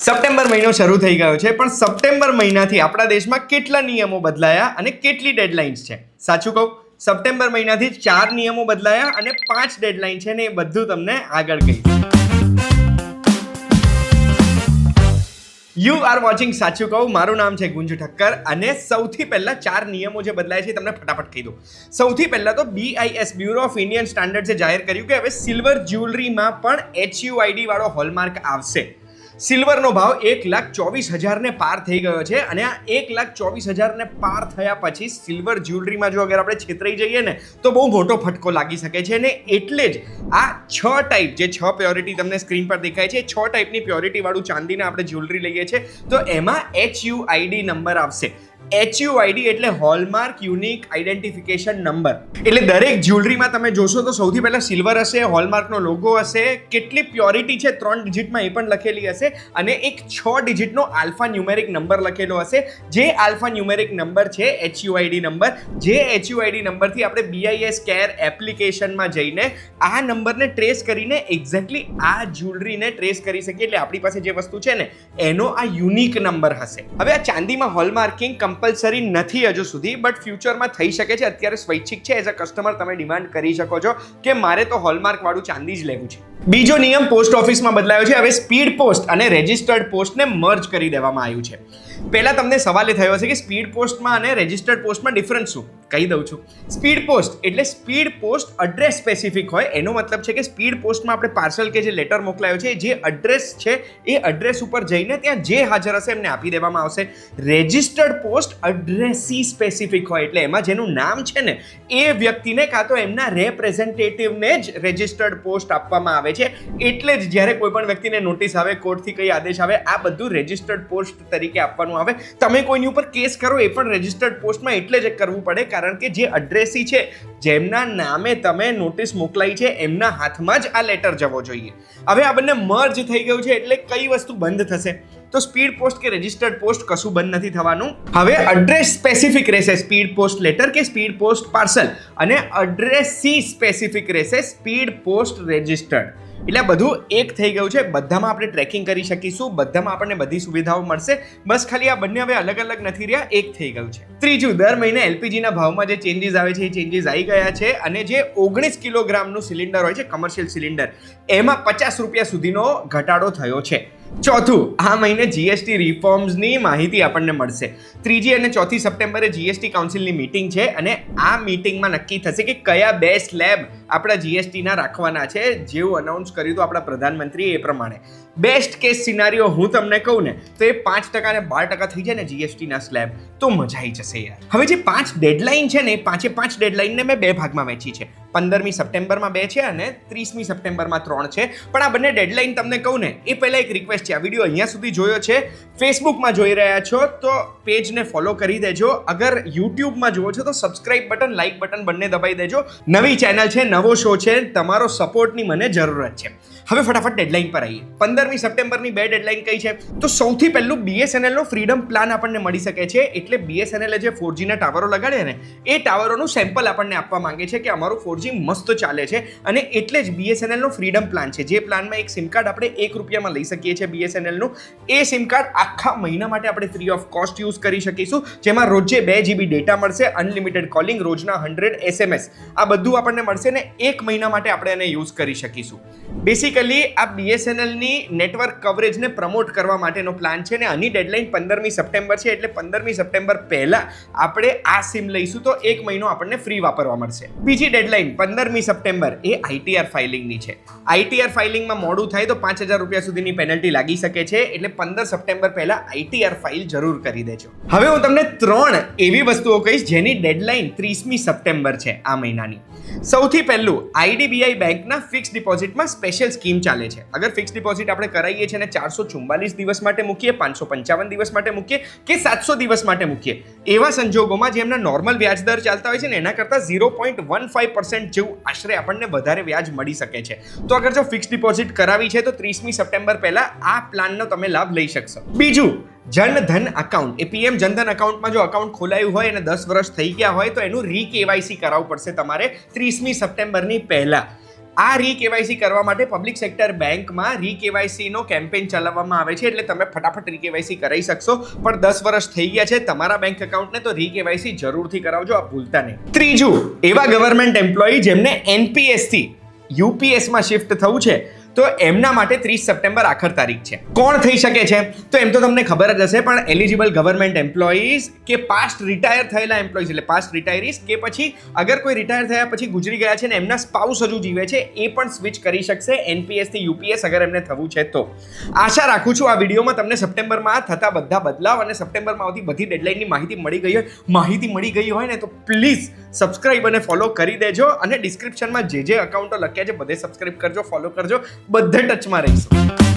September મહિનો શરૂ થઈ ગયો છે, પણ સપ્ટેમ્બર મહિનાથી આપણા દેશમાં કેટલા નિયમો બદલાયા અને કેટલી ડેડલાઇન્સ છે? સાચું કહું, સપ્ટેમ્બર મહિનાથી 4 નિયમો બદલાયા અને 5 ડેડલાઇન છે ને એ બધું તમને આગળ કહીશ. યુ આર વોચિંગ સાચું કહું. મારું નામ છે ગુંજુ ઠક્કર અને સૌથી પહેલા 4 નિયમો જે બદલાય છે તમને ફટાફટ કહી દઉં. સૌથી પહેલા તો BIS બ્યુરો ઓફ ઇન્ડિયન સ્ટાન્ડર્ડ્સે જાહેર કર્યું કે હવે સિલ્વર જ્વેલરીમાં પણ HUID વાળો હોલમાર્ક આવશે. સિલ્વરનો ભાવ 1,24,000 ને પાર થઈ ગયો છે અને આ 1,24,000 ને પાર થયા પછી સિલ્વર જ્વેલરીમાં જો અગર આપણે છેતરાઈ જઈએ ને તો બહુ મોટો ફટકો લાગી શકે છે ને એટલે જ આ 6 ટાઈપ જે 6 પ્યોરિટી તમને સ્ક્રીન પર દેખાય છે 6 ટાઈપની પ્યોરિટી વાળું ચાંદીના આપણે જ્વેલરી લઈએ છીએ તો એમાં HUID નંબર આવશે. HUID એટલે હોલમાર્ક યુનિક આઈડેન્ટિફિકેશન નંબર. એટલે દરેક જ્વેલરીમાં તમે જોશો તો સૌથી પહેલા સિલ્વર હશે, હોલમાર્કનો લોગો હશે, કેટલી પ્યોરિટી છે 3 ડિજિટમાં એ પણ લખેલી હશે અને એક 6 ડિજિટનો આલ્ફા ન્યુમેરિક નંબર લખેલો હશે. જે આલ્ફા ન્યુમેરિક નંબર છે HUID નંબર, જે HUID નંબરથી આપણે BIS કેર એપ્લિકેશનમાં જઈને આ નંબરને ટ્રેસ કરીને એક્ઝેક્ટલી આ જ્વેલરીને ટ્રેસ કરી શકીએ. એટલે આપણી પાસે જે વસ્તુ છે ને એનો આ યુનિક નંબર હશે. હવે આ ચાંદીમાં હોલમાર્કિંગ કમ્પલસરી નથી હજુ સુધી, બટ ફ્યુચરમાં થઈ શકે છે. અત્યારે સ્વૈચ્છિક છે. એઝ અ કસ્ટમર તમે ડિમાન્ડ કરી શકો છો કે મારે તો હોલમાર્ક વાળું ચાંદી જ લેવું છે. બીજો નિયમ પોસ્ટ ઓફિસમાં બદલાયો છે. હવે સ્પીડ પોસ્ટ અને રજિસ્ટર્ડ પોસ્ટને મર્જ કરી દેવામાં આવ્યું છે. પહેલા તમને સવાલ એ થયો હશે કે સ્પીડ પોસ્ટમાં અને રજિસ્ટર્ડ પોસ્ટમાં ડિફરન્સ શું? કહી દઉં છું. સ્પીડ પોસ્ટ એટલે સ્પીડ પોસ્ટ એડ્રેસ સ્પેસિફિક હોય. એનો મતલબ છે કે સ્પીડ પોસ્ટમાં આપણે પાર્સલ કે જે લેટર મોકલાયો છે જે એડ્રેસ છે એ એડ્રેસ ઉપર જઈને ત્યાં જે હાજર હશે એમને આપી દેવામાં આવશે. રજિસ્ટર્ડ પોસ્ટ એડ્રેસી સ્પેસિફિક હોય એટલે એમાં જેનું નામ છે ને એ વ્યક્તિને કાં તો એમના રેપ્રેઝેન્ટેટિવને જ રજિસ્ટર્ડ પોસ્ટ આપવામાં આવે છે. એટલે જ જ્યારે કોઈ પણ વ્યક્તિને નોટિસ આવે, કોર્ટથી કઈ આદેશ આવે, આ બધું રજિસ્ટર્ડ પોસ્ટ તરીકે આપવાનું આવે. તમે કોઈની ઉપર કેસ કરો એ પણ રજિસ્ટર્ડ પોસ્ટમાં એટલે જ કરવું પડે કારણ કે જે એડ્રેસી છે, જેમના નામે તમે નોટિસ મોકલાઈ છે એમના હાથમાં જ આ લેટર જવો જોઈએ. હવે આ બંને મર્જ થઈ ગયું છે એટલે કઈ વસ્તુ બંધ થશે? તો સ્પીડ પોસ્ટ કે રજિસ્ટર્ડ પોસ્ટ કશું બંધ નથી થવાનું. હવે એડ્રેસ સ્પેસિફિક રહેશે સ્પીડ પોસ્ટ લેટર કે સ્પીડ પોસ્ટ પાર્સલ અને એડ્રેસી સ્પેસિફિક રહેશે સ્પીડ પોસ્ટ રજિસ્ટર્ડ. એટલે બધું એક થઈ ગયું છે. બધામાં આપણે ટ્રેકિંગ કરી શકીશું, બધામાં આપણને બધી સુવિધાઓ મળશે. બસ ખાલી આ બંને હવે અલગ અલગ નથી રહ્યા, એક થઈ ગયું છે. ત્રીજું, દર મહિને LPGના ભાવમાં જે ચેન્જીસ આવે છે એ ચેન્જીસ આવી ગયા છે અને જે 19 કિલોગ્રામનું સિલિન્ડર હોય છે કમર્શિયલ સિલિન્ડર એમાં 50 રૂપિયા સુધીનો ઘટાડો થયો છે. ચોથું, આ મહિને GST રિફોર્મ્સની માહિતી આપણને મળશે. 3જી અને 4થી સપ્ટેમ્બરે GST કાઉન્સિલની મીટિંગ છે અને આ મીટિંગમાં નક્કી થશે કે કયા બે સ્લેબ આપણા GSTના રાખવાના છે. જેવું અનાઉન્સ કર્યું હતું આપણા પ્રધાનમંત્રીએ એ પ્રમાણે. બેસ્ટ કેસ સિનારીઓ હું તમને કહું ને તો એ 5% અને 12% થઈ જાય ને GSTના સ્લેબ તો મજા આવી જશે યાર. હવે જે 5 ડેડલાઇન છે ને એ 5 ડેડલાઇનને મેં 2 ભાગમાં વહેંચી છે. 15મી સપ્ટેમ્બરમાં 2 છે અને 30મી સપ્ટેમ્બરમાં 3 છે. પણ આ બંને ડેડલાઇન તમને કહું ને એ પહેલા એક રિક્વેસ્ટ છે. આ વિડીયો અહીંયા સુધી જોયો છે, ફેસબુકમાં જોઈ રહ્યા છો તો પેજને ફોલો કરી દેજો. અગર યુટ્યુબમાં જુઓ છો તો સબસ્ક્રાઇબ બટન, લાઇક બટન બંને દબાઈ દેજો. નવી ચેનલ છે, નવો શો છે, તમારો સપોર્ટની મને જરૂરત છે. હવે ફટાફટ ડેડલાઇન પર આવીએ. 15મી સપ્ટેમ્બરની 2 ડેડલાઇન કઈ છે? તો સૌથી પહેલું BSNL નો ફ્રીડમ પ્લાન આપણને મળી શકે છે. એટલે BSNL જે 4Gના ટાવરો લગાડ્યા ને એ ટાવરોનું સેમ્પલ આપણને આપવા માંગે છે કે અમારું 4G મસ્ત ચાલે છે અને એટલે જ BSNL નો ફ્રીડમ પ્લાન છે. જે પ્લાનમાં એક સિમ કાર્ડ આપણે 1 રૂપિયામાં લઈ શકીએ છીએ BSNL નું. એ સિમ કાર્ડ આખા મહિના માટે આપણે ફ્રી ઓફ કોસ્ટ યુઝ કરી શકીશું. જેમાં રોજે 2 GB ડેટા મળશે, અનલિમિટેડ કોલિંગ, રોજના 100 SMS. આ બધું આપણને મળશે ને 1 મહિના માટે આપણે એને યુઝ કરી શકીશું. બેસિકલી આ BSNLની નેટવર્ક કવરેજને પ્રમોટ કરવા માટેનો પ્લાન છે ને આની ડેડલાઇન 15મી સપ્ટેમ્બર છે. એટલે 15મી સપ્ટેમ્બર પહેલા આપણે આ સિમ લઈશું તો 1 મહિનો આપણને ફ્રી વાપરવા મળશે. બીજી ડેડલાઇન 15મી સપ્ટેમ્બર એ ITR ફાઇલિંગની છે. ITR ફાઇલિંગમાં મોડું થાય તો 5,000 રૂપિયા સુધીની પેનલ્ટી લાગી શકે છે. એટલે 15 સપ્ટેમ્બર પહેલા ITR ફાઇલ જરૂર કરી દેજો. હવે હું તમને 3 એવી વસ્તુઓ કહીશ જેની ડેડલાઇન 30મી સપ્ટેમ્બર છે આ મહિનાની. સૌથી પહેલું, IDBI બેંકના ફિક્સ ડિપોઝિટમાં સ્પેશિયલ સ્કીમ ચાલે છે. અગર ફિક્સ ડિપોઝિટ આપણે કરાવીએ છીએ અને 444 દિવસ માટે મૂકીએ, 555 દિવસ માટે મૂકીએ કે 700 દિવસ માટે મૂકીએ, એવા સંજોગોમાં જે એમના નોર્મલ વ્યાજ દર ચાલતા હોય છે ને એના કરતાં 0.15% જેવું આશરે આપણને વધારે વ્યાજ મળી શકે છે. તો અગર જો ફિક્સ ડિપોઝિટ કરાવી છે તો 30મી સપ્ટેમ્બર પહેલા આ પ્લાનનો તમે લાભ લઈ શકશો. બીજું, જનધન અકાઉન્ટ એ PM જનધન અકાઉન્ટમાં જો અકાઉન્ટ ખોલાયું હોય અને 10 વર્ષ થઈ ગયા હોય તો એનું KYC કરાવવું પડશે તમારે 30મી સપ્ટેમ્બરની પહેલા. આ રીકેવાયસી કરવા માટે પબ્લિક સેક્ટર બેંકમાં રીકેવાયસી નો કેમ્પેન ચલાવવામાં આવે છે, એટલે તમે ફટાફટ રીકેવાયસી કરાવી શકશો. પણ 10 વર્ષ થઈ ગયા છે તમારા બેંક એકાઉન્ટને, તો રીકેવાયસી જરૂરથી કરાવજો, આ ભૂલતા નહીં. ત્રીજું, એવા ગવર્મેન્ટ એમ્પ્લોયી જેમને એનપીએસ થી યુપીએસમાં શિફ્ટ થવું છે, તો એમના માટે 30 સપ્ટેમ્બર આખર તારીખ છે. કોણ થઈ શકે છે? તો એમ તો તમને ખબર જ હશે, પણ એલિજિબલ ગવર્મેન્ટ એમ્પ્લોઈઝ કે પાસ્ટ રિટાયર થયેલા એમ્પ્લોઈઝ, એટલે પાસ્ટ રિટાયરીઝ, કે પછી અગર કોઈ રિટાયર થયા પછી ગુજરી ગયા છે ને એમના સ્પાઉસ હજુ જીવે છે, એ પણ સ્વિચ કરી શકશે એનપીએસ થી યુપીએસ અગર એમને થવું છે તો. આશા રાખું છું આ વિડીયોમાં તમને સપ્ટેમ્બરમાં થતા બધા બદલાવ અને સપ્ટેમ્બરમાં આવતી બધી ડેડલાઇનની માહિતી મળી ગઈ હોય ને તો પ્લીઝ સબસ્ક્રાઇબ અને ફોલો કરી દેજો, અને ડિસ્ક્રિપ્શનમાં જે અકાઉન્ટો લખ્યા છે બધે સબસ્ક્રાઇબ કરજો, ફોલો કરજો, બધે ટચમાં રહીશું.